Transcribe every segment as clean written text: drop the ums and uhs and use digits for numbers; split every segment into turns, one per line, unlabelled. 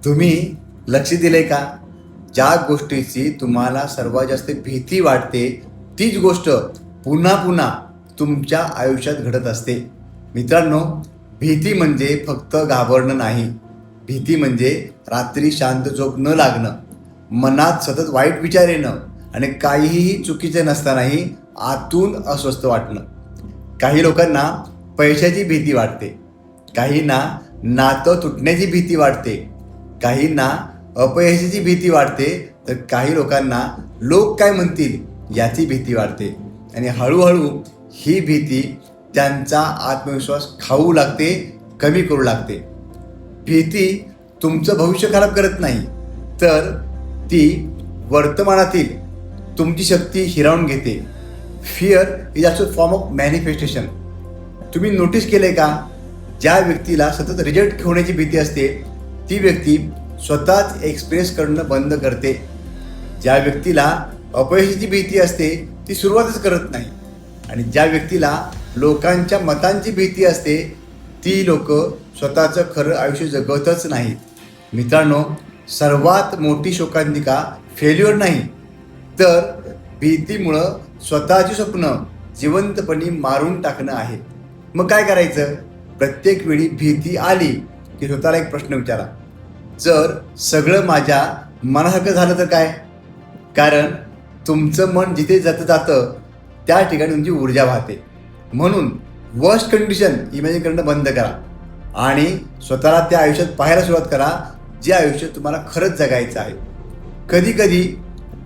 तुम्ही लक्ष दिले का? ज्या गोष्टीची तुम्हाला सर्वात जास्त भीती वाटते तीच गोष्ट पुन्हा पुन्हा तुमच्या आयुष्यात घडत असते. मित्रांनो, भीती म्हणजे फक्त घाबरणं नाही. भीती म्हणजे रात्री शांत झोप न लागणं, मनात सतत वाईट विचार येणं आणि काहीही चुकीचे नसतानाही आतून अस्वस्थ वाटणं. काही लोकांना पैशाची भीती वाटते, काहींना नातं तुटण्याची भीती वाटते, काहींना अपयशाची भीती वाटते, तर काही लोकांना लोक काय म्हणतील याची भीती वाटते. आणि हळूहळू ही भीती त्यांचा आत्मविश्वास खाऊ लागते, कमी करू लागते. भीती तुमचं भविष्य खराब करत नाही, तर ती वर्तमानातील तुमची शक्ती हिरावून घेते. Fear is also form of manifestation. तुम्ही नोटीस केले का? ज्या व्यक्तीला सतत रिजेक्ट होण्याची भीती असते ती व्यक्ती स्वतःच एक्सप्रेस करणं बंद करते. ज्या व्यक्तीला अपयशाची भीती असते ती सुरुवातच करत नाही. आणि ज्या व्यक्तीला लोकांच्या मतांची भीती असते ती लोक स्वतःचं खरं आयुष्य जगतच नाहीत. मित्रांनो, सर्वात मोठी शोकांतिका फेल्युअर नाही, तर भीतीमुळं स्वतःची स्वप्न जिवंतपणे मारून टाकणं आहे. मग काय करायचं? प्रत्येक वेळी भीती आली की स्वतःला एक प्रश्न विचारा, जर सगळं माझ्या मनासारखं झालं तर काय? कारण तुमचं मन जिथे जातं त्या ठिकाणी तुमची ऊर्जा वाहते. म्हणून वर्स्ट कंडिशन इमॅजिन करणं बंद करा आणि स्वतःला त्या आयुष्यात पाहायला सुरुवात करा जे आयुष्य तुम्हाला खरंच जगायचं आहे. कधी कधी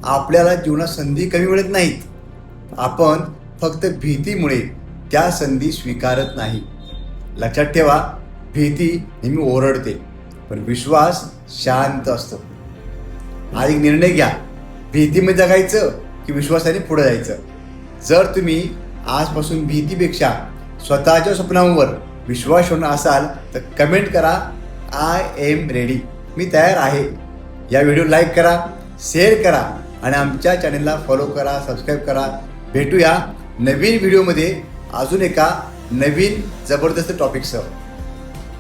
आपल्याला जीवनात संधी कमी मिळत नाहीत, आपण फक्त भीतीमुळे त्या संधी स्वीकारत नाही. लक्षात ठेवा, भीती नेहमी ओरडते पण विश्वास शांत असतो. आज एक निर्णय घ्या, भीतीमध्ये जगायचं की विश्वासाने पुढे जायचं. जर तुम्ही आजपासून भीतीपेक्षा स्वतःच्या स्वप्नांवर विश्वास ठेवणार असाल तर कमेंट करा, आय एम रेडी, मी तयार आहे. या व्हिडिओ लाईक करा, शेअर करा आणि आमच्या चॅनलला फॉलो करा, सबस्क्राईब करा. भेटूया नवीन व्हिडिओमध्ये अजून एका नवीन जबरदस्त टॉपिकसह.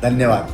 धन्यवाद.